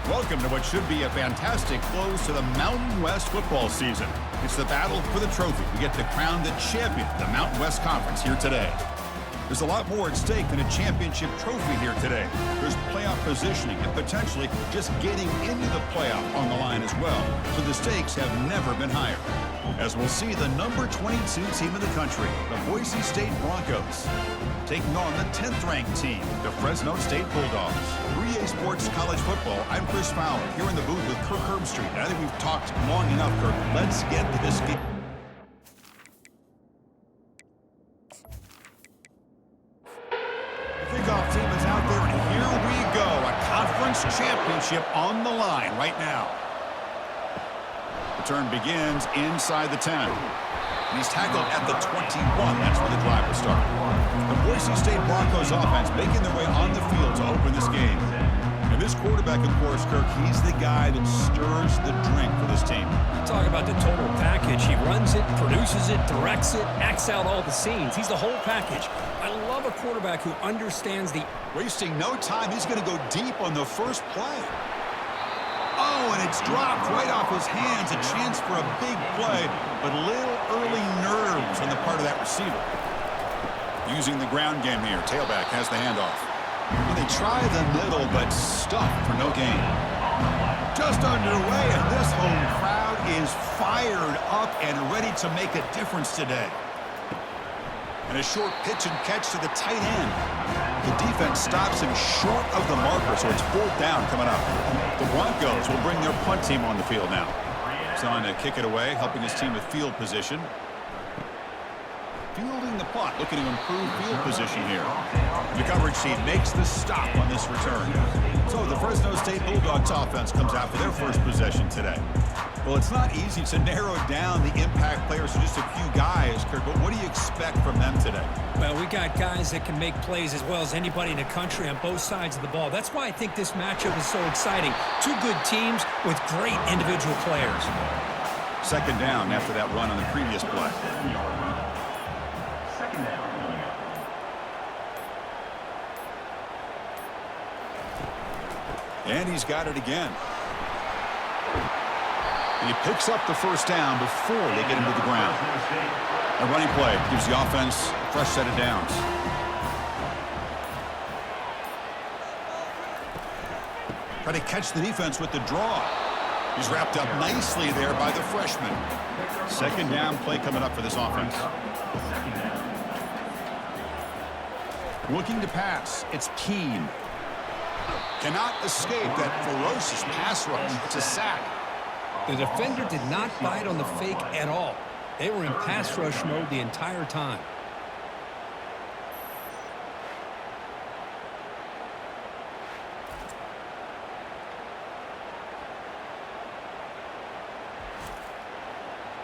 Welcome to what should be a fantastic close to the Mountain West football season. It's the battle for the trophy. We get to crown the champion of the Mountain West Conference here today. There's a lot more at stake than a championship trophy here today. There's playoff positioning and potentially just getting into the playoff on the line as well. So the stakes have never been higher. As we'll see the number 22 team in the country, the Boise State Broncos, taking on the 10th-ranked team, the Fresno State Bulldogs. 3A Sports College Football, I'm Chris Fowler, here in the booth with Kirk Herbstreit. I think we've talked long enough, Kirk. Let's get to this game. Kickoff team is out there, and here we go. A conference championship on the line right now. The turn begins inside the 10. And he's tackled at the 21. That's where the drive will start. The Boise State Broncos offense making their way on the field to open this game. And this quarterback, of course, Kirk, he's the guy that stirs the drink for this team. Talk about the total package. He runs it, produces it, directs it, acts out all the scenes. He's the whole package. I love a quarterback who understands the... Wasting no time, he's going to go deep on the first play. Oh, and it's dropped right off his hands. A chance for a big play, but little early nerves on the part of that receiver. Using the ground game here. Tailback has the handoff. And they try the middle, but stuffed for no gain. Just underway, and this home crowd is fired up and ready to make a difference today. And a short pitch and catch to the tight end. The defense stops him short of the marker, so it's 4th down coming up. The Broncos will bring their punt team on the field now. He's on to kick it away, helping his team with field position. Fielding the punt, looking to improve field position here. The coverage team makes the stop on this return. So the Fresno State Bulldogs offense comes out for their first possession today. Well, it's not easy to narrow down the impact players to just a few guys, Kirk, but what do you expect from them today? Well, we got guys that can make plays as well as anybody in the country on both sides of the ball. That's why I think this matchup is so exciting. Two good teams with great individual players. 2nd down after that run on the previous play. And he's got it again. And he picks up the first down before they get him to the ground. A running play gives the offense a fresh set of downs. Try to catch the defense with the draw. He's wrapped up nicely there by the freshman. 2nd down play coming up for this offense. Looking to pass. It's Keene. Cannot escape that ferocious pass rush. It's a sack. The defender did not bite on the fake at all. They were in pass rush mode the entire time.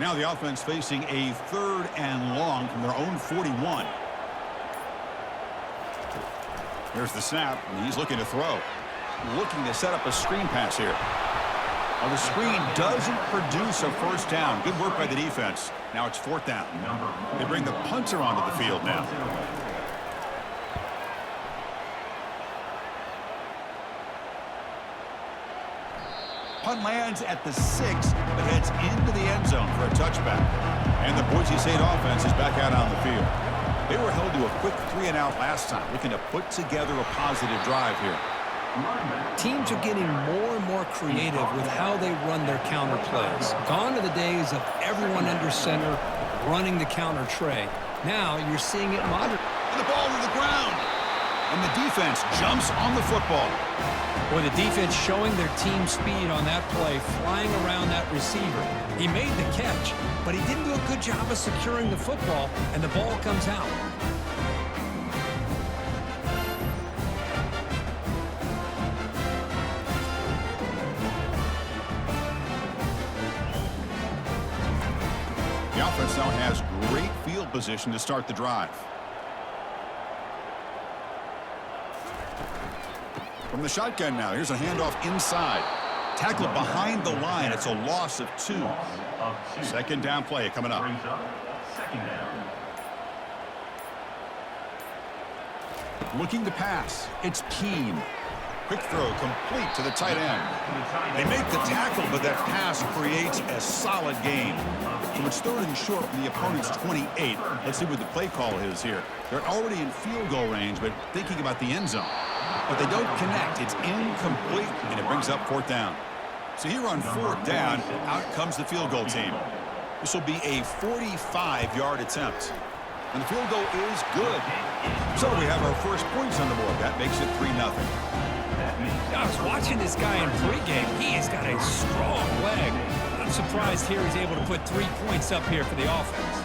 Now the offense facing a 3rd and long from their own 41. Here's the snap, and he's looking to throw. Looking to set up a screen pass here. Well, the screen doesn't produce a first down. Good work by the defense. Now it's 4th down. They bring the punter onto the field now. Punt lands at the 6, but heads into the end zone for a touchback. And the Boise State offense is back out on the field. They were held to a quick 3-and-out last time, looking to put together a positive drive here. Teams are getting more and more creative with how they run their counter plays. Gone are the days of everyone under center running the counter tray. Now you're seeing it modern. And the ball to the ground. And the defense jumps on the football. Boy, the defense showing their team speed on that play, flying around that receiver. He made the catch, but he didn't do a good job of securing the football, and the ball comes out. The offense now has great field position to start the drive. From the shotgun now, here's a handoff inside. Tackled behind the line. It's a loss of 2. 2nd down play coming up. Looking to pass. It's Keene. Quick throw complete to the tight end. They make the tackle, but that pass creates a solid gain. So it's 3rd and short from the opponent's 28. Let's see what the play call is here. They're already in field goal range, but thinking about the end zone. But they don't connect. It's incomplete, and it brings up 4th down. So here on 4th down, out comes the field goal team. This will be a 45-yard attempt. And the field goal is good. So we have our first points on the board. That makes it 3-0. I was watching this guy in pregame. He has got a strong leg. I'm surprised here he's able to put 3 points up here for the offense.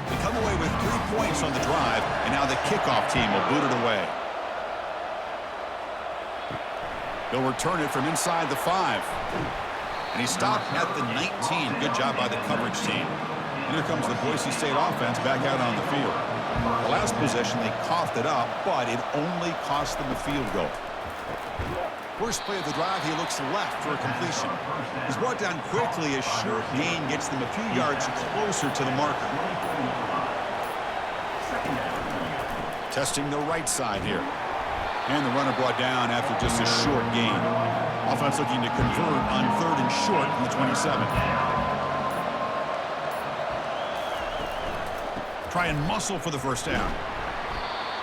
They come away with 3 points on the drive, and now the kickoff team will boot it away. They'll return it from inside the 5. And he stopped at the 19. Good job by the coverage team. And here comes the Boise State offense back out on the field. The last possession, they coughed it up, but it only cost them a field goal. First play of the drive, he looks left for a completion. He's brought down quickly. A short gain gets them a few yards closer to the marker. Testing the right side here. And the runner brought down after just a short gain. Offense looking to convert on 3rd and short from the 27. Try and muscle for the first down.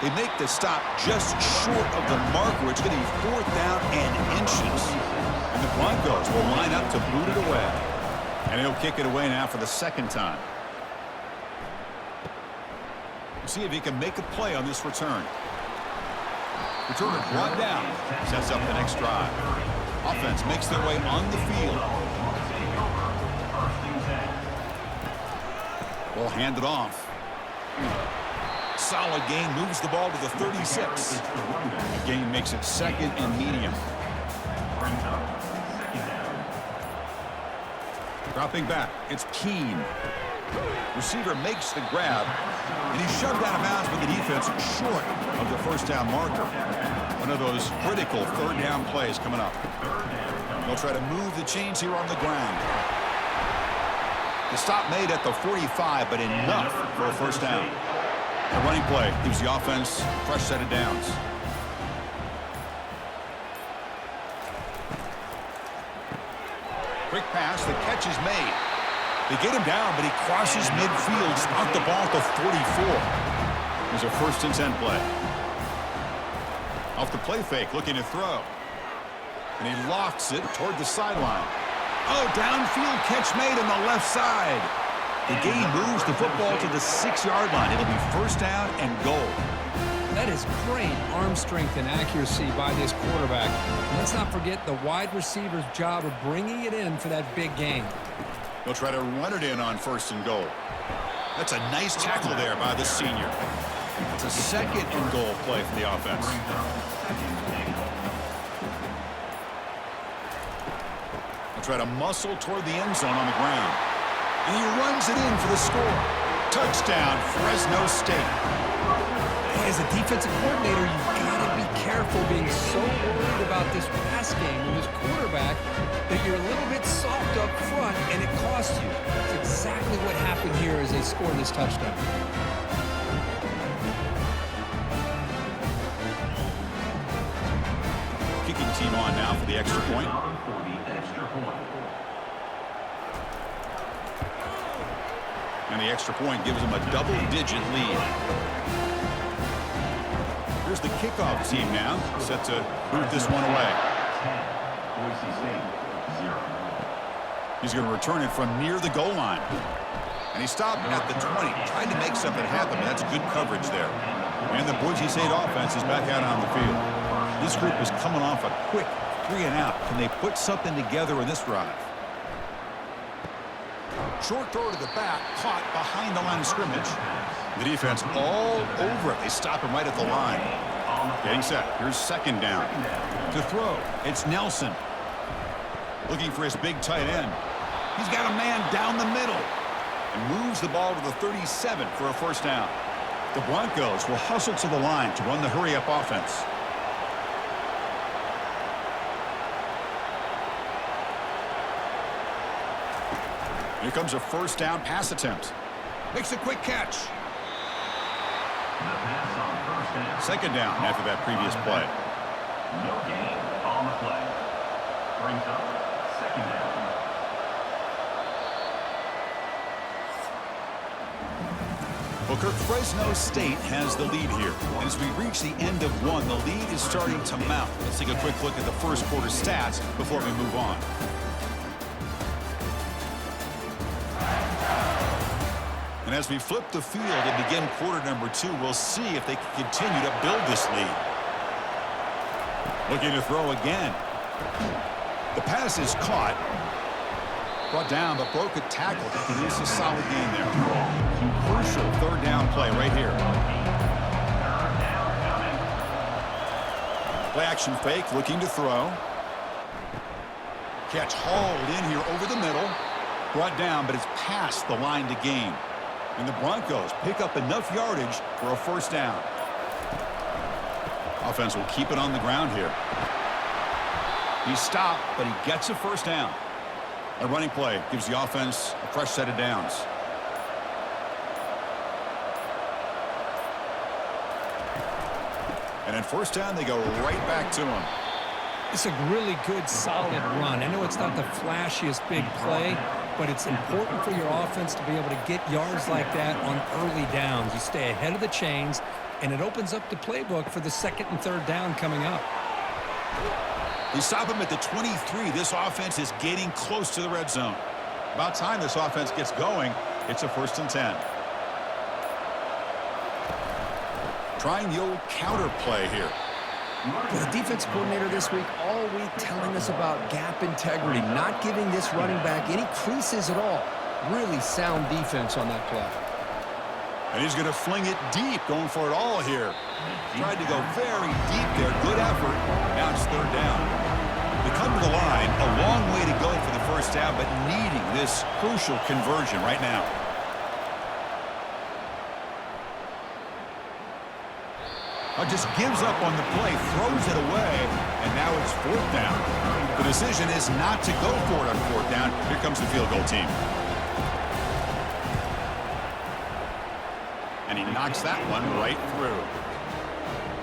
They make the stop just short of the marker. It's going to be 4th down and inches. And the Broncos will line up to boot it away. And he'll kick it away now for the 2nd time. We'll see if he can make a play on this return. Return it brought down. Sets up the next drive. Offense makes their way on the field. Will hand it off. Solid gain, moves the ball to the 36. The gain makes it 2nd and medium. Dropping back, it's Keene. Receiver makes the grab, and he's shoved out of bounds with the defense short of the 1st down marker. One of those critical 3rd down plays coming up. They'll try to move the chains here on the ground. The stop made at the 45, but enough for a 1st down. A running play gives the offense a fresh set of downs. Quick pass, the catch is made. They get him down, but he crosses midfield, out the ball at the 44. There's a 1st and 10 play. Off the play fake, looking to throw. And he lofts it toward the sideline. Oh, downfield catch made on the left side. The gain moves the football to the 6-yard line. It'll be 1st down and goal. That is great arm strength and accuracy by this quarterback. And let's not forget the wide receiver's job of bringing it in for that big gain. They'll try to run it in on 1st and goal. That's a nice tackle there by the senior. It's a 2nd and goal play for the offense. They'll try to muscle toward the end zone on the ground. And he runs it in for the score. Touchdown, Fresno State. As a defensive coordinator, you've got to be careful being so worried about this pass game and this quarterback that you're a little bit soft up front and it costs you. That's exactly what happened here as they scored this touchdown. Kicking team on now for the extra point. And the extra point gives them a double-digit lead. Here's the kickoff team now, set to boot this one away. He's going to return it from near the goal line. And he stopped at the 20, trying to make something happen. That's good coverage there. And the Boise State offense is back out on the field. This group is coming off a quick 3-and-out. Can they put something together in this drive? Short throw to the back, caught behind the line of scrimmage. The defense all over it. They stop him right at the line. Getting set. Here's 2nd down. To throw, it's Nelson. Looking for his big tight end. He's got a man down the middle. And moves the ball to the 37 for a 1st down. The Broncos will hustle to the line to run the hurry-up offense. Here comes a first down pass attempt. Makes a quick catch. Second down after that previous play. No gain on the play. Brings up second down. Well, Kirk, Fresno State has the lead here. And as we reach the end of one, the lead is starting to mount. Let's take a quick look at the first quarter stats before we move on. And as we flip the field and begin quarter number 2, we'll see if they can continue to build this lead. Looking to throw again. The pass is caught. Brought down, but broke a tackle to produce a solid gain there. Crucial third down play right here. Play action fake, looking to throw. Catch hauled in here over the middle. Brought down, but it's past the line to gain. And the Broncos pick up enough yardage for a first down. Offense will keep it on the ground here. He's stopped, but he gets a first down. A running play gives the offense a fresh set of downs. And at first down, they go right back to him. It's a really good, solid run. I know it's not the flashiest big play, but it's important for your offense to be able to get yards like that on early downs. You stay ahead of the chains, and it opens up the playbook for the second and third down coming up. They stop him at the 23. This offense is getting close to the red zone. About time this offense gets going. It's a 1st and 10. Trying the old counter play here. The defense coordinator this week all week telling us about gap integrity, not giving this running back any creases at all. Really sound defense on that play. And he's going to fling it deep, going for it all here. Tried to go very deep there. Good effort. Now it's third down. They come to the line. A long way to go for the first down, but needing this crucial conversion right now. Just gives up on the play, throws it away, and now it's fourth down. The decision is not to go for it on fourth down. Here comes the field goal team. And he knocks that one right through.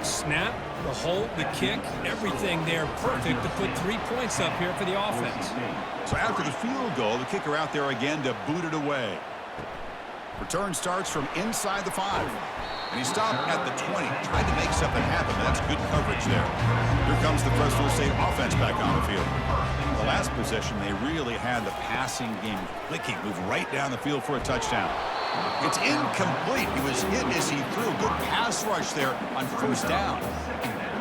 Snap, the hold, the kick, everything there perfect to put 3 points up here for the offense. So after the field goal, the kicker out there again to boot it away. Return starts from inside the 5. And he stopped at the 20. Tried to make something happen. That's good coverage there. Here comes the Fresno State offense back on the field. The last possession, they really had the passing game clicking. Moved right down the field for a touchdown. It's incomplete. He was hit as he threw. Good pass rush there on first down.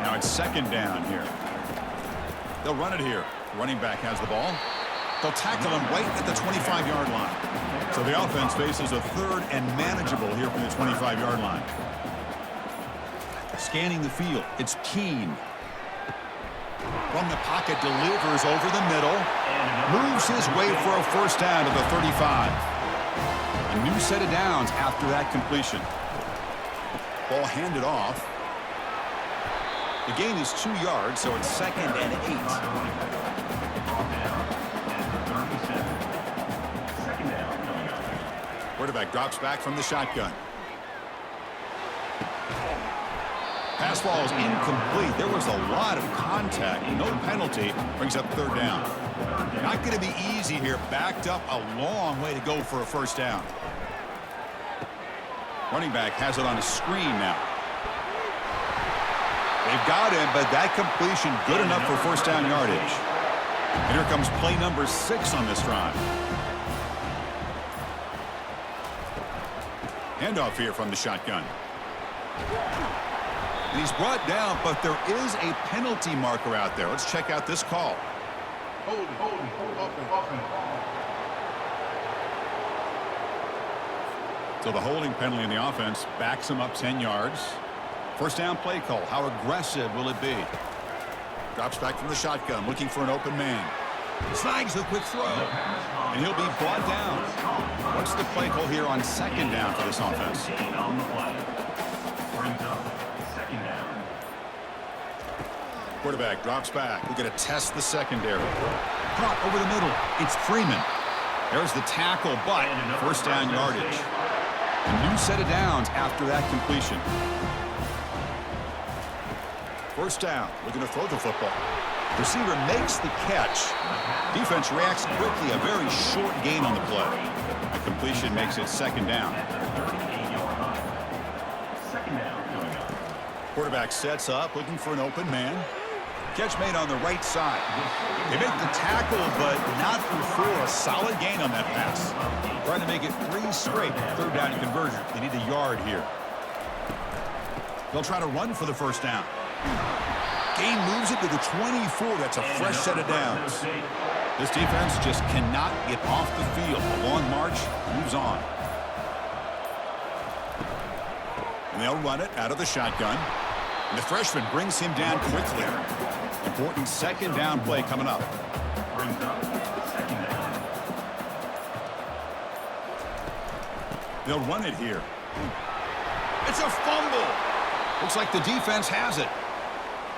Now it's second down here. They'll run it here. The running back has the ball. They'll tackle him right at the 25-yard line. So the offense faces a third and manageable here from the 25-yard line. Scanning the field, it's Keene. From the pocket, delivers over the middle. Moves his way for a first down to the 35. A new set of downs after that completion. Ball handed off. The gain is 2 yards, so it's 2nd and 8. Quarterback drops back from the shotgun. Pass ball is incomplete. There was a lot of contact. No penalty. Brings up third down. Not going to be easy here. Backed up a long way to go for a first down. Running back has it on a screen now. They've got him, but that completion good enough for first down yardage. And here comes play number 6 on this drive. Handoff here from the shotgun. And he's brought down, but there is a penalty marker out there. Let's check out this call. Hold, open. So the holding penalty in the offense backs him up 10 yards. First down play call. How aggressive will it be? Drops back from the shotgun, looking for an open man. Snags a quick throw. And he'll be brought down. What's the play call here on second down for this offense? Quarterback drops back. We're going to test the secondary. Caught over the middle. It's Freeman. There's the tackle, but first down yardage. A new set of downs after that completion. First down, looking to throw the football. Receiver makes the catch. Defense reacts quickly, a very short gain on the play. A completion makes it second down. Quarterback sets up, looking for an open man. Catch made on the right side. They make the tackle, but not before a solid gain on that pass. Trying to make it 3 straight. Third down conversion. They need a yard here. They'll try to run for the first down. Gain moves it to the 24. That's a fresh set of downs. This defense just cannot get off the field. A long march moves on. And they'll run it out of the shotgun. And the freshman brings him down quickly. Important second down play coming up. They'll run it here. It's a fumble. Looks like the defense has it.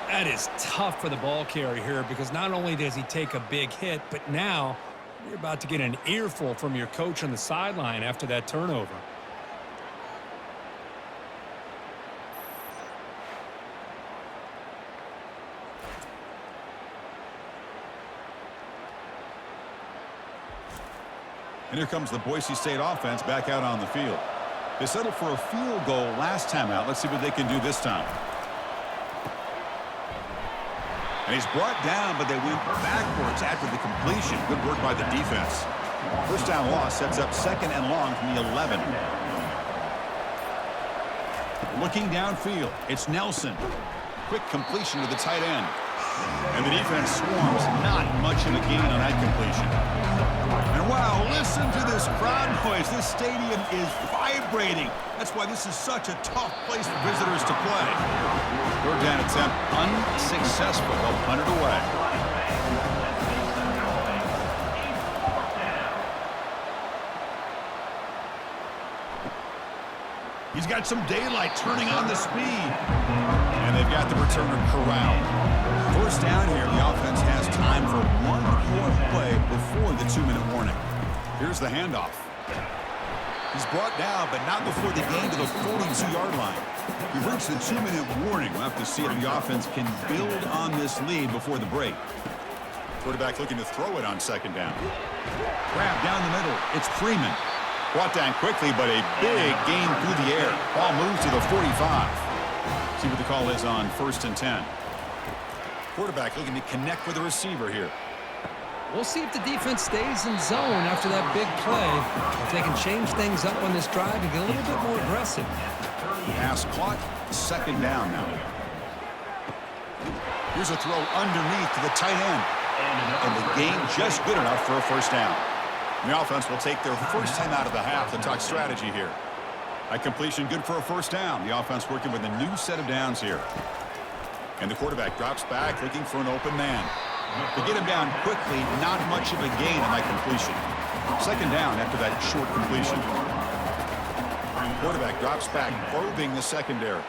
That is tough for the ball carrier here because not only does he take a big hit, but now you're about to get an earful from your coach on the sideline after that turnover. And here comes the Boise State offense back out on the field. They settled for a field goal last time out. Let's see what they can do this time. And he's brought down, but they went backwards after the completion. Good work by the defense. First down loss sets up second and long from the 11. Looking downfield, it's Nelson. Quick completion to the tight end. And the defense swarms. Not much of a gain on that completion. And wow, listen to this crowd noise. This stadium is vibrating. That's why this is such a tough place for visitors to play. Third down attempt unsuccessful. They'll punt it away. He's got some daylight turning on the speed. And they've got the returner corralled. First down here, the offense has time for one more play before the 2-minute warning. Here's the handoff. He's brought down, but not before the gain to the 42-yard line. We've reached the 2-minute warning. We'll have to see if the offense can build on this lead before the break. Quarterback looking to throw it on second down. Grab down the middle. It's Freeman. Brought down quickly, but a big gain through the air. Ball moves to the 45. See what the call is on 1st and 10. Quarterback looking to connect with the receiver here. We'll see if the defense stays in zone after that big play. If they can change things up on this drive and get a little bit more aggressive. Pass caught. Second down now. Here's a throw underneath to the tight end. And the gain just good enough for a first down. The offense will take their first time out of the half to talk strategy here. A completion good for a first down. The offense working with a new set of downs here. And the quarterback drops back looking for an open man. To get him down quickly, not much of a gain on that completion. Second down after that short completion. Quarterback drops back, probing the secondary.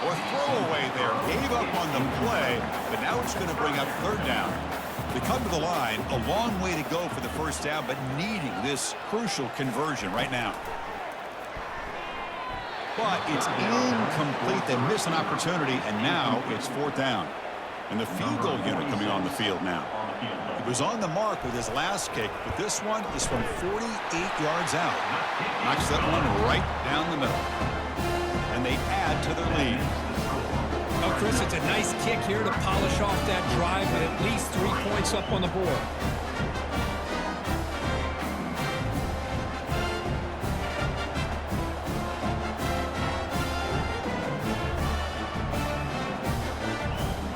A throwaway there. Gave up on the play, but now it's going to bring up third down. They come to the line, a long way to go for the first down, but needing this crucial conversion right now. But it's incomplete. They miss an opportunity, and now it's fourth down. And the field goal unit coming on the field now. He was on the mark with his last kick, but this one is from 48 yards out. Knocks that one right down the middle. And they add to their lead. Oh, Chris, it's a nice kick here to polish off that drive with at least 3 points up on the board.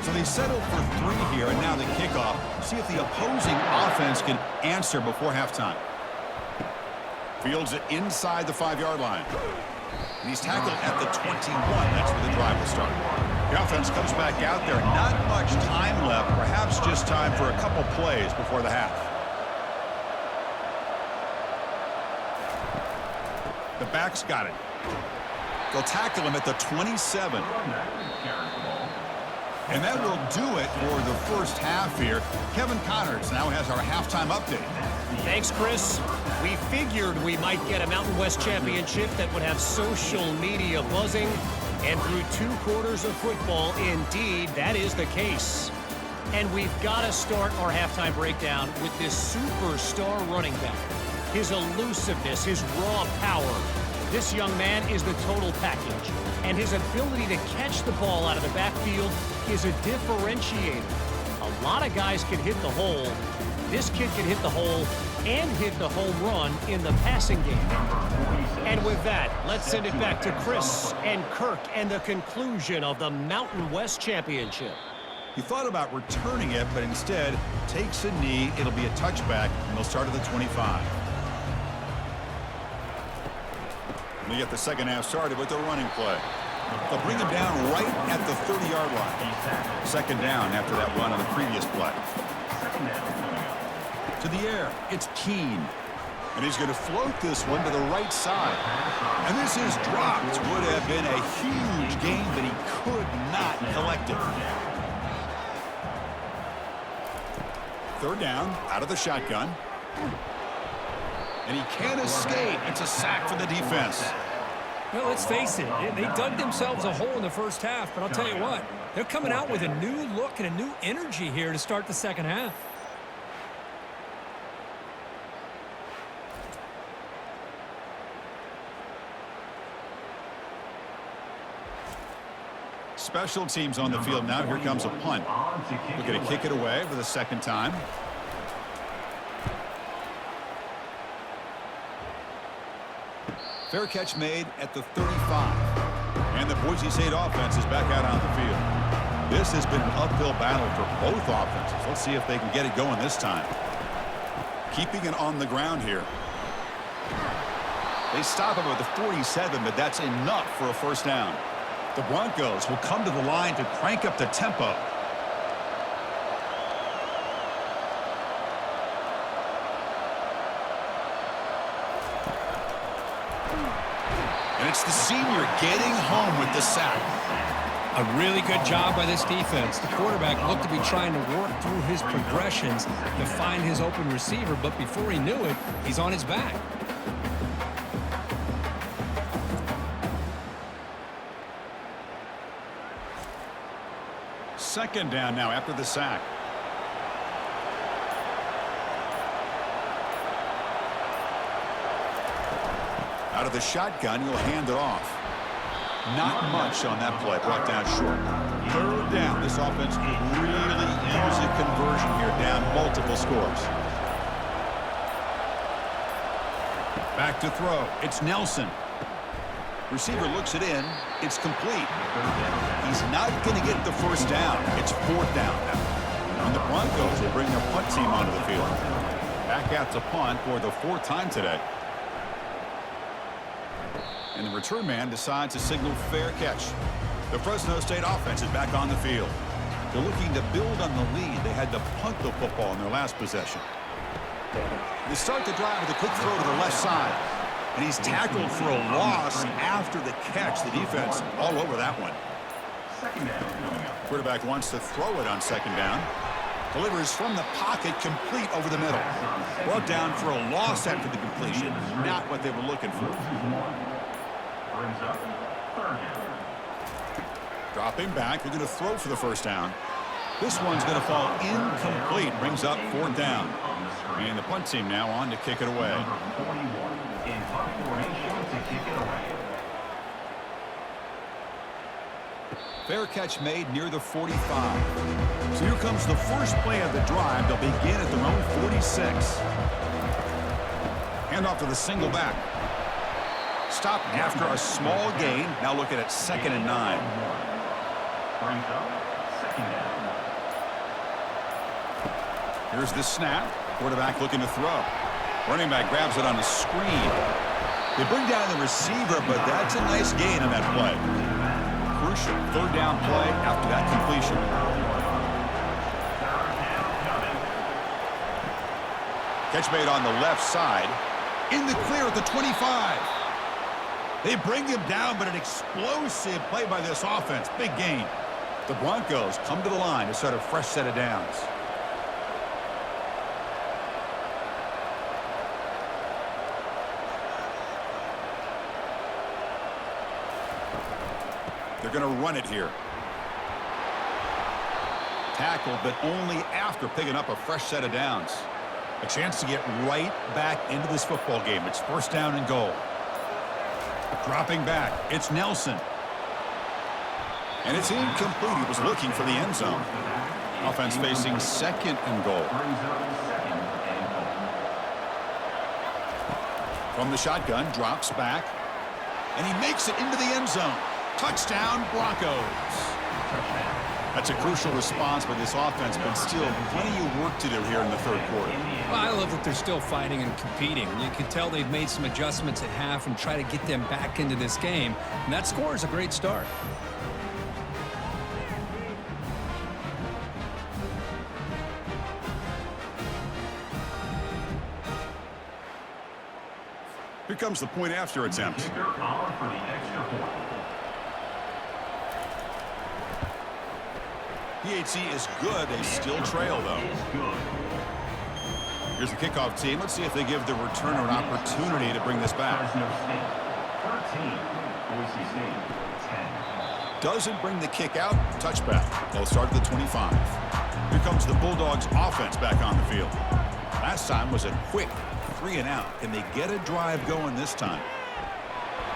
So they settled for 3 here, and now the kickoff. See if the opposing offense can answer before halftime. Fields it inside the 5-yard line. And he's tackled at the 21. That's where the drive will start. The offense comes back out there. Not much time left. Perhaps just time for a couple plays before the half. The back's got it. They'll tackle him at the 27. And that will do it for the first half here. Kevin Connors now has our halftime update. Thanks, Chris. We figured we might get a Mountain West championship that would have social media buzzing. And through 2 quarters of football, indeed, that is the case. And we've got to start our halftime breakdown with this superstar running back. His elusiveness, his raw power. This young man is the total package. And his ability to catch the ball out of the backfield is a differentiator. A lot of guys can hit the hole. This kid can hit the hole and hit the home run in the passing game. And with that, let's send it back to Chris and Kirk and the conclusion of the Mountain West Championship. He thought about returning it, but instead takes a knee. It'll be a touchback, and they'll start at the 25. We get the second half started with the running play. They'll bring him down right at the 30-yard line. Second down after that run on the previous play. To the air, it's Keene. And he's going to float this one to the right side. And this is dropped. Would have been a huge gain, but he could not collect it. Third down, out of the shotgun. And he can't escape. It's a sack for the defense. Well, let's face it. They dug themselves a hole in the first half, but I'll tell you what. They're coming out with a new look and a new energy here to start the second half. Special teams on the field now. Here comes a punt. We're going to kick it away for the second time. Fair catch made at the 35. And the Boise State offense is back out on the field. This has been an uphill battle for both offenses. Let's see if they can get it going this time. Keeping it on the ground here. They stop him at the 47, but that's enough for a first down. The Broncos will come to the line to crank up the tempo. And it's the senior getting home with the sack. A really good job by this defense. The quarterback looked to be trying to work through his progressions to find his open receiver, but before he knew it, he's on his back. Second down now after the sack. Out of the shotgun, he'll hand it off. Not much on that play, brought down short. Third down. This offense could really use a conversion here, down multiple scores. Back to throw. It's Nelson. Receiver looks it in. It's complete. He's not going to get the first down. It's fourth down now. And the Broncos will bring their punt team onto the field. Back out to punt for the 4th time today. And the return man decides to signal fair catch. The Fresno State offense is back on the field. They're looking to build on the lead. They had to punt the football in their last possession. They start the drive with a quick throw to the left side. And he's tackled for a loss after the catch. The defense all over that one. Quarterback wants to throw it on second down. Delivers from the pocket, complete over the middle. Brought down for a loss after the completion. Not what they were looking for. Dropping back. They're going to throw for the first down. This one's going to fall incomplete. Brings up 4th down. And the punt team now on to kick it away. In punt formation to kick it away. Fair catch made near the 45. So here comes the first play of the drive. They'll begin at their own 46. Hand off to the single back. Stop after a small gain. Now looking at 2nd and 9. Brings up 2nd down. Here's the snap. Quarterback looking to throw. Running back grabs it on the screen. They bring down the receiver, but that's a nice gain on that play. Crucial 3rd down play after that completion. Catch made on the left side. In the clear at the 25. They bring him down, but an explosive play by this offense. Big gain. The Broncos come to the line to start a fresh set of downs. They're going to run it here. Tackled, but only after picking up a fresh set of downs. A chance to get right back into this football game. It's first down and goal. Dropping back, it's Nelson. And it's incomplete. He was looking for the end zone. Offense facing second and goal. From the shotgun, drops back. And he makes it into the end zone. Touchdown, Broncos. That's a crucial response by this offense, but still plenty of work to do here in the third quarter. Well, I love that they're still fighting and competing. You can tell they've made some adjustments at half and try to get them back into this game. And that score is a great start. Here comes the point after attempt. Kicker on for the extra point. PHC is good. They still trail, though. Here's the kickoff team. Let's see if they give the returner an opportunity to bring this back. Fresno State 13, Boise State 10. Doesn't bring the kick out. Touchback. They'll start at the 25. Here comes the Bulldogs offense back on the field. Last time was a quick 3 and out. Can they get a drive going this time?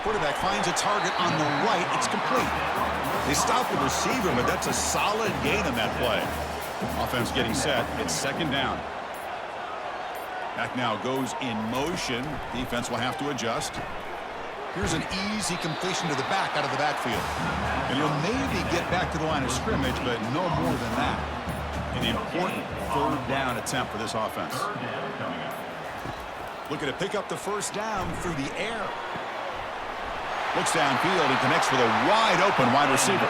Quarterback finds a target on the right. It's complete. They stop the receiver, but that's a solid gain on that play. Offense getting set. It's second down. Back now goes in motion. Defense will have to adjust. Here's an easy completion to the back out of the backfield. And he'll maybe get back to the line of scrimmage, but no more than that. An important third down attempt for this offense. Looking to pick up the first down through the air. Looks downfield and connects with a wide-open wide receiver.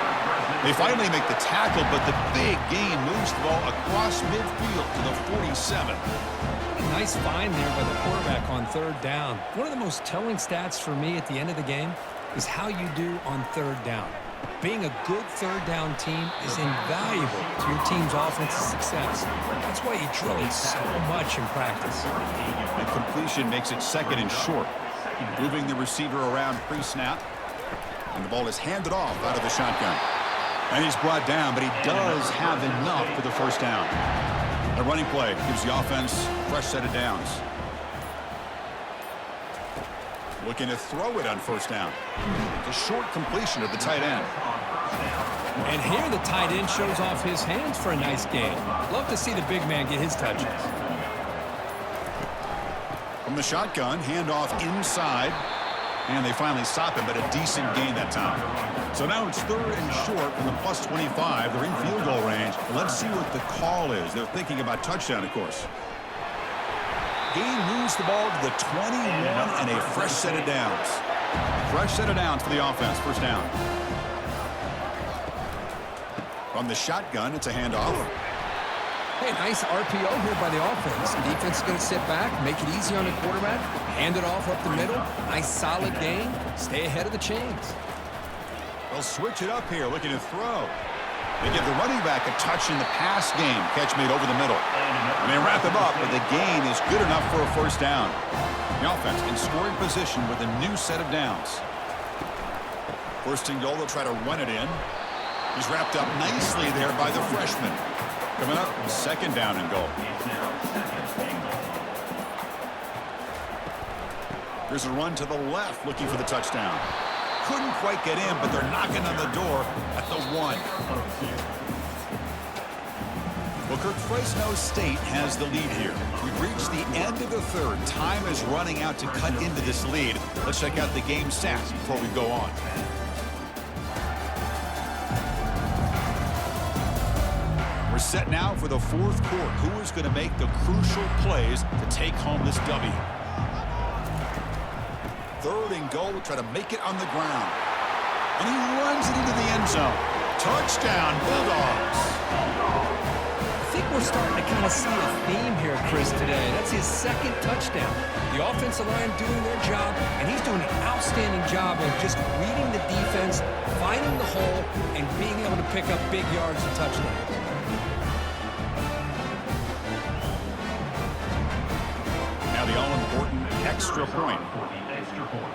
They finally make the tackle, but the big gain moves the ball across midfield to the 47. A nice find there by the quarterback on third down. One of the most telling stats for me at the end of the game is how you do on third down. Being a good third down team is invaluable to your team's offensive success. That's why you drill it so much in practice. And completion makes it second and short. Moving the receiver around pre-snap. And the ball is handed off out of the shotgun. And he's brought down, but he does have enough for the first down. A running play gives the offense a fresh set of downs. Looking to throw it on first down. It's a short completion of the tight end. And here the tight end shows off his hands for a nice gain. Love to see the big man get his touches. From the shotgun, handoff inside. And they finally stop him, but a decent gain that time. So now it's third and short from the plus 25. They're in field goal range. Let's see what the call is. They're thinking about touchdown, of course. Gain moves the ball to the 21 and a fresh set of downs. Fresh set of downs for the offense. First down. From the shotgun, it's a handoff. Hey, nice RPO here by the offense. The defense is going to sit back, make it easy on the quarterback, hand it off up the middle. Nice solid gain. Stay ahead of the chains. They'll switch it up here, looking to throw. They give the running back a touch in the pass game. Catch made over the middle. And they wrap him up, but the gain is good enough for a first down. The offense in scoring position with a new set of downs. First and goal, they'll try to run it in. He's wrapped up nicely there by the freshman. Coming up, second down and goal. There's a run to the left, looking for the touchdown. Couldn't quite get in, but they're knocking on the door at the 1. Well, Kirk, Fresno State has the lead here. We've reached the end of the third. Time is running out to cut into this lead. Let's check out the game stats before we go on. We're set now for the fourth quarter. Who is going to make the crucial plays to take home this W? Third and goal. We'll try to make it on the ground. And he runs it into the end zone. Touchdown, Bulldogs. I think we're starting to kind of see a theme here, Chris, today. That's his second touchdown. The offensive line doing their job, and he's doing an outstanding job of just reading the defense, finding the hole, and being able to pick up big yards and touchdowns. Now the all-important extra point. For the extra point.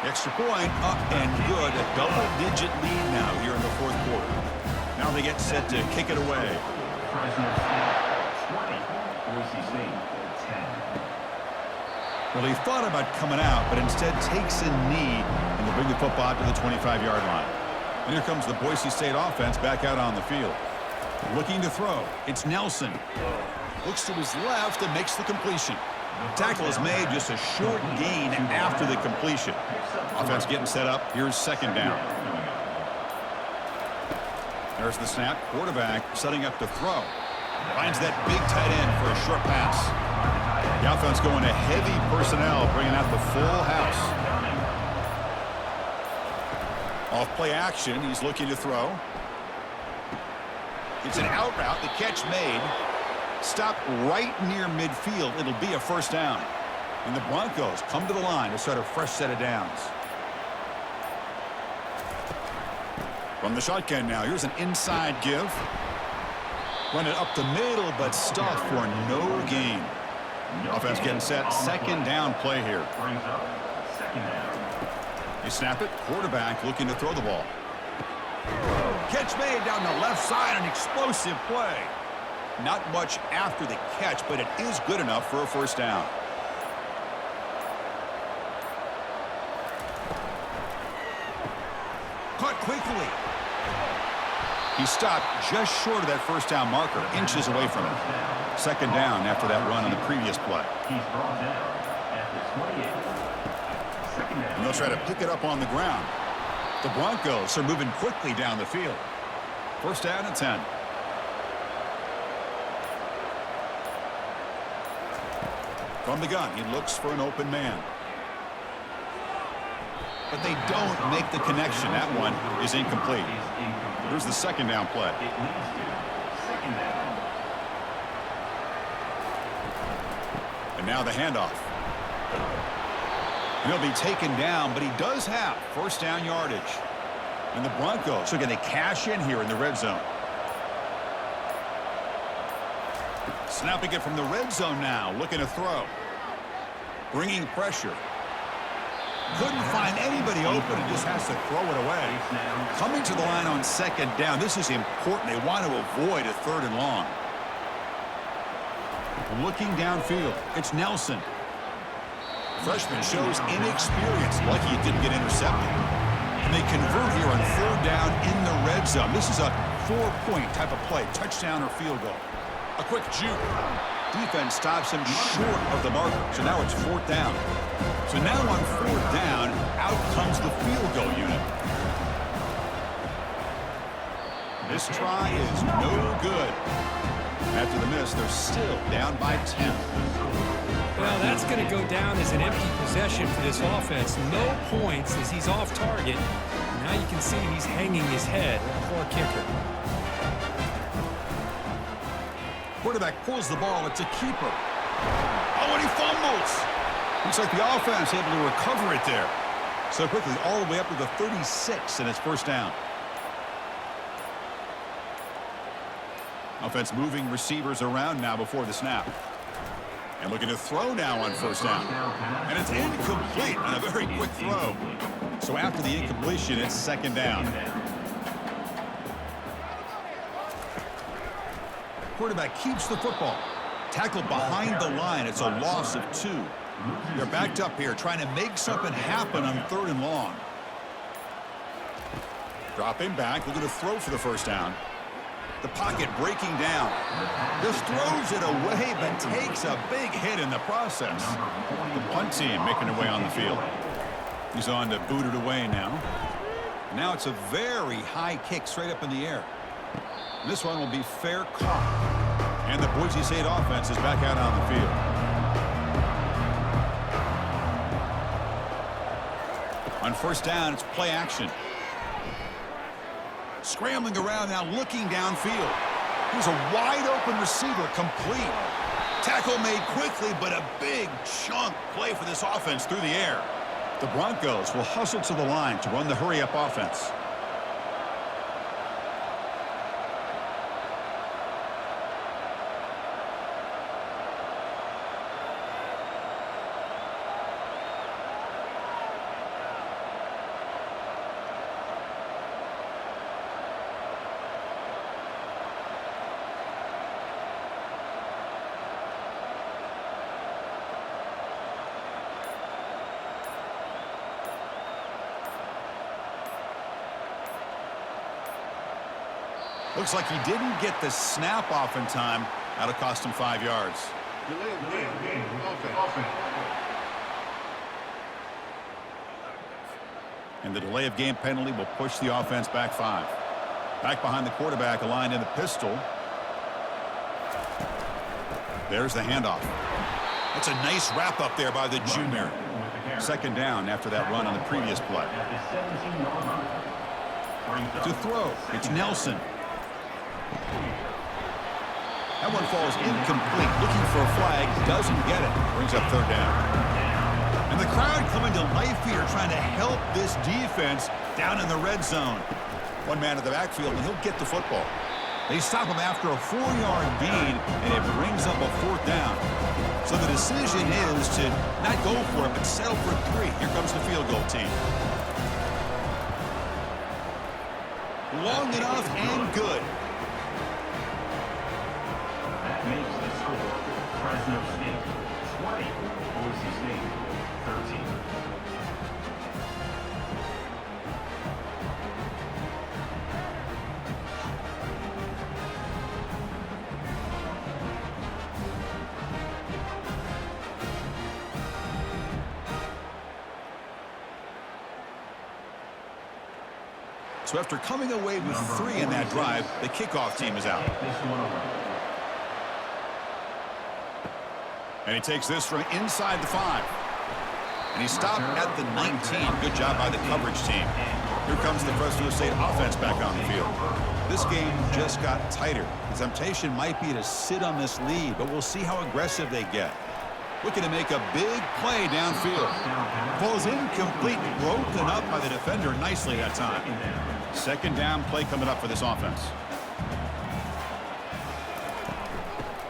Extra point up and good. A double-digit lead now here in the fourth quarter. Now they get set to kick it away. Fresno State 20. Boise State 10. Well, he thought about coming out, but instead takes a knee and will bring the football out to the 25-yard line. And here comes the Boise State offense back out on the field. Looking to throw. It's Nelson. Looks to his left and makes the completion. Tackle is made, just a short gain after the completion. Offense getting set up. Here's second down. There's the snap. Quarterback setting up to throw. Finds that big tight end for a short pass. The offense going to heavy personnel, bringing out the full house. Off play action. He's looking to throw. It's an out route. The catch made. Stopped right near midfield. It'll be a first down. And the Broncos come to the line to start a fresh set of downs. From the shotgun now. Here's an inside give. Run it up the middle, but stuffed for no gain. Offense getting set. Second down play here. Brings up second down. They snap it. Quarterback looking to throw the ball. Catch made down the left side. An explosive play. Not much after the catch, but it is good enough for a first down. Caught quickly. He stopped just short of that first down marker, inches away from it. Second down after that run on the previous play. He's brought down at the 28. Second down. And they'll try to pick it up on the ground. The Broncos are moving quickly down the field. First down and 10. From the gun, he looks for an open man. But they don't make the connection. That one is incomplete. Here's the second down play. It leads to second down. And now the handoff. And he'll be taken down, but he does have first down yardage. And the Broncos are going to cash in here in the red zone. Snapping it from the red zone now, looking to throw. Bringing pressure. Couldn't find anybody open and just has to throw it away. Coming to the line on second down. This is important. They want to avoid a third and long. Looking downfield. It's Nelson. Freshman shows inexperience. Lucky it didn't get intercepted. And they convert here on third down in the red zone. This is a 4-point type of play. Touchdown or field goal. A quick juke. Defense stops him short of the marker. So now it's fourth down. So now on fourth down, out comes the field goal unit. This try is no good. After the miss, they're still down by 10. Well, that's going to go down as an empty possession for this offense. No points as he's off target. Now you can see he's hanging his head. Poor kicker. Quarterback pulls the ball. It's a keeper. Oh, and he fumbles. Looks like the offense able to recover it there. So quickly, all the way up to the 36, and it's first down. Offense moving receivers around now before the snap. And looking to throw now on first down. And it's incomplete on a very quick throw. So after the incompletion, it's second down. Quarterback keeps the football. Tackled behind the line. It's a loss of 2. They're backed up here trying to make something happen on third and long. Dropping back, looking to throw for the first down. The pocket breaking down. Just throws it away, but takes a big hit in the process. The punt team making their way on the field. He's on to boot it away now. Now it's a very high kick straight up in the air. This one will be fair caught. And the Boise State offense is back out on the field. On first down, it's play action. Scrambling around now, looking downfield. Here's a wide-open receiver, complete. Tackle made quickly, but a big chunk play for this offense through the air. The Broncos will hustle to the line to run the hurry-up offense. Looks like he didn't get the snap off in time. That'll cost him 5 yards. And the delay of game penalty will push the offense back 5. Back behind the quarterback, aligned in the pistol. There's the handoff. That's a nice wrap up there by the junior. Second down after that run on the previous play. To throw, it's Nelson. That one falls incomplete. Looking for a flag, doesn't get it. Brings up third down. And the crowd coming to life here, trying to help this defense down in the red zone. One man in the backfield, and he'll get the football. They stop him after a 4-yard gain, and it brings up a fourth down. So the decision is to not go for it, but settle for 3. Here comes the field goal team. Long enough and good. That makes the score Fresno State 20, Boise State 13. So after coming away with 3 in that drive, the kickoff team is out. And he takes this from inside the 5. And he stopped at the 19. Good job by the coverage team. Here comes the Fresno State offense back on the field. This game just got tighter. The temptation might be to sit on this lead, but we'll see how aggressive they get. Looking to make a big play downfield. Ball's incomplete, broken up by the defender nicely that time. Second down play coming up for this offense.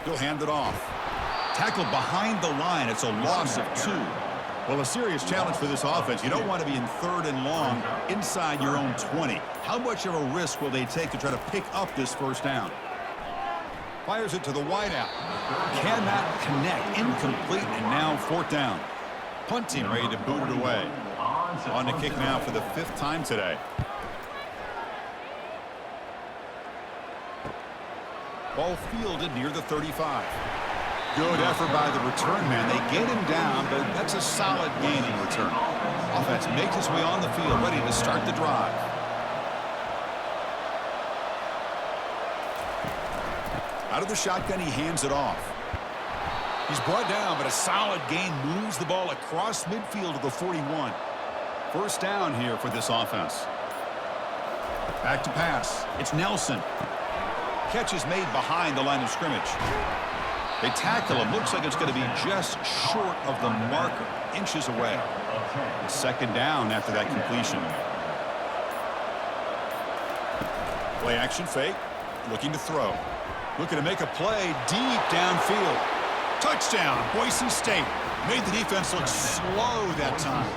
He'll hand it off. Tackled behind the line. It's a loss of 2. Well, a serious challenge for this offense. You don't want to be in 3rd and long inside your own 20. How much of a risk will they take to try to pick up this first down? Fires it to the wideout. Cannot connect. Incomplete, and now 4th down. Punt team ready to boot it away. On the kick now for the 5th time today. Ball fielded near the 35. Good effort by the return man. They get him down, but that's a solid gain in return. Offense makes its way on the field, ready to start the drive. Out of the shotgun, he hands it off. He's brought down, but a solid gain moves the ball across midfield to the 41. First down here for this offense. Back to pass. It's Nelson. Catch is made behind the line of scrimmage. They tackle him. Looks like it's going to be just short of the marker. Inches away. Second down after that completion. Play action fake. Looking to throw. Looking to make a play deep downfield. Touchdown, Boise State. Made the defense look slow that time.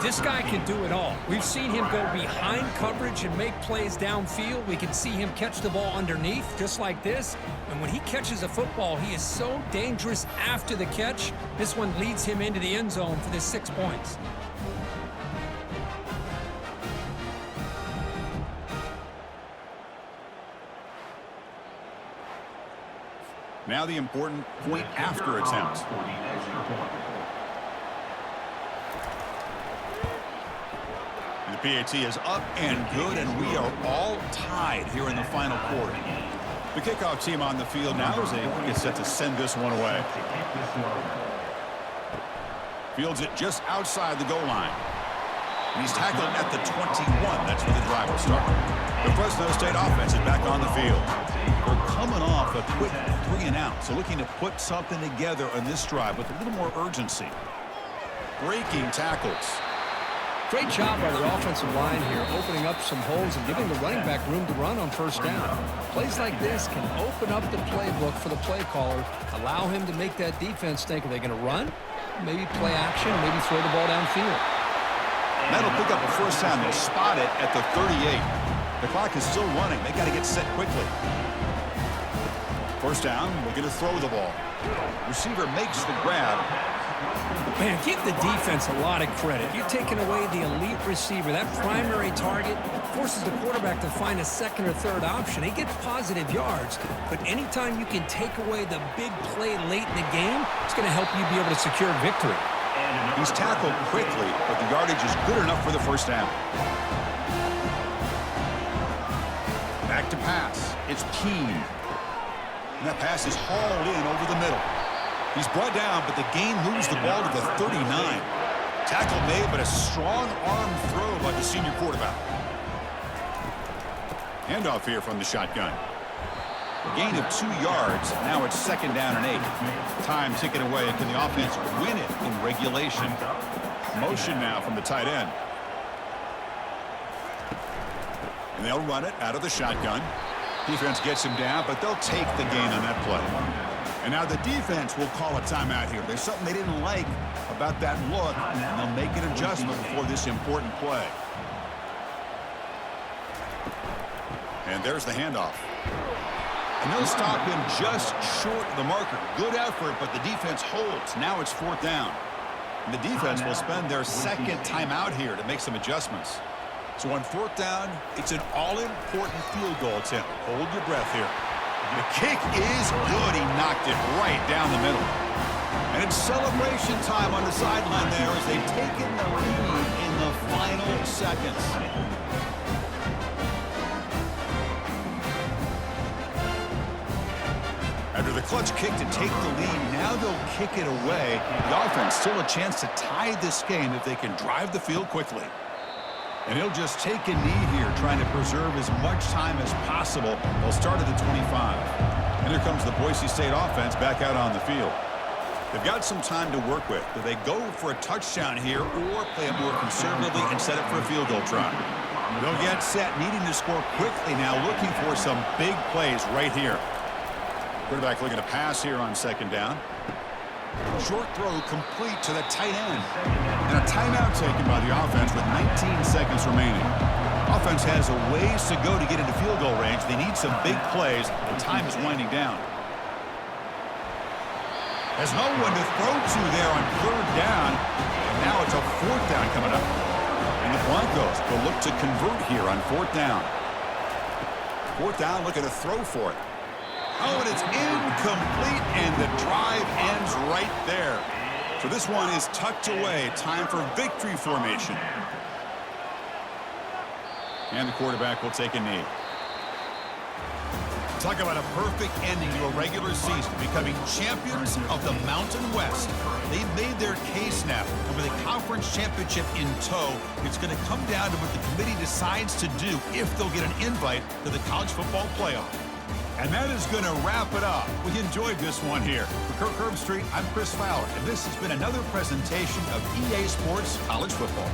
This guy can do it all. We've seen him go behind coverage and make plays downfield. We can see him catch the ball underneath, just like this. And when he catches a football, he is so dangerous after the catch. This one leads him into the end zone for the 6 points. Now the important point after attempt. The PAT is up and good, and we are all tied here in the final quarter. The kickoff team on the field now is able to get set to send this one away. Fields it just outside the goal line. And he's tackled at the 21. That's where the drive will start. The Fresno State offense is back on the field. We're coming off a quick 3 and out, so looking to put something together on this drive with a little more urgency. breaking tackles. Great job by the offensive line here, opening up some holes and giving the running back room to run on first down. Plays like this can open up the playbook for the play caller, allow him to make that defense think, are they going to run? Maybe play action, maybe throw the ball downfield. That'll pick up a first down. They'll spot it at the 38. The clock is still running. They got to get set quickly. First down, we're going to throw the ball. Receiver makes the grab. Man, give the defense a lot of credit. You're taking away the elite receiver. That primary target forces the quarterback to find a second or third option. He gets positive yards, but anytime you can take away the big play late in the game, it's going to help you be able to secure victory. He's tackled quickly, but the yardage is good enough for the first down. Back to pass. It's Keene. And that pass is hauled in over the middle. He's brought down, but the gain moves the ball to the 39. Tackle made, but a strong arm throw by the senior quarterback. Handoff here from the shotgun. A gain of 2 yards. Now it's second down and 8. Time ticking away. Can the offense win it in regulation? Motion now from the tight end. And they'll run it out of the shotgun. Defense gets him down, but they'll take the gain on that play. And now the defense will call a timeout here. There's something they didn't like about that look, and they'll make an adjustment for this important play. And there's the handoff. And they'll stop him just short of the marker. Good effort, but the defense holds. Now it's fourth down. And the defense will spend their second timeout here to make some adjustments. So on fourth down, it's an all-important field goal attempt. Hold your breath here. The kick is good. He knocked it right down the middle. And it's celebration time on the sideline there as they've taken the lead in the final seconds. After the clutch kick to take the lead, now they'll kick it away. The offense still a chance to tie this game if they can drive the field quickly. And he'll just take a knee here, trying to preserve as much time as possible. They'll start at the 25. And here comes the Boise State offense back out on the field. They've got some time to work with. Do they go for a touchdown here or play it more conservatively and set up for a field goal try? They'll get set, needing to score quickly now, looking for some big plays right here. Quarterback looking to pass here on second down. Short throw complete to the tight end. And a timeout taken by the offense with 19 seconds remaining. Offense has a ways to go to get into field goal range. They need some big plays, and time is winding down. There's no one to throw to there on third down. And now it's a fourth down coming up. And the Broncos will look to convert here on fourth down. Fourth down, looking to throw for it. Oh, and it's incomplete, and the drive ends right there. So this one is tucked away. Time for victory formation. And the quarterback will take a knee. Talk about a perfect ending to a regular season, becoming champions of the Mountain West. They've made their case now, and with a conference championship in tow, it's going to come down to what the committee decides to do if they'll get an invite to the college football playoff. And that is going to wrap it up. We enjoyed this one here. For Kirk Herbstreit, I'm Chris Fowler, and this has been another presentation of EA Sports College Football.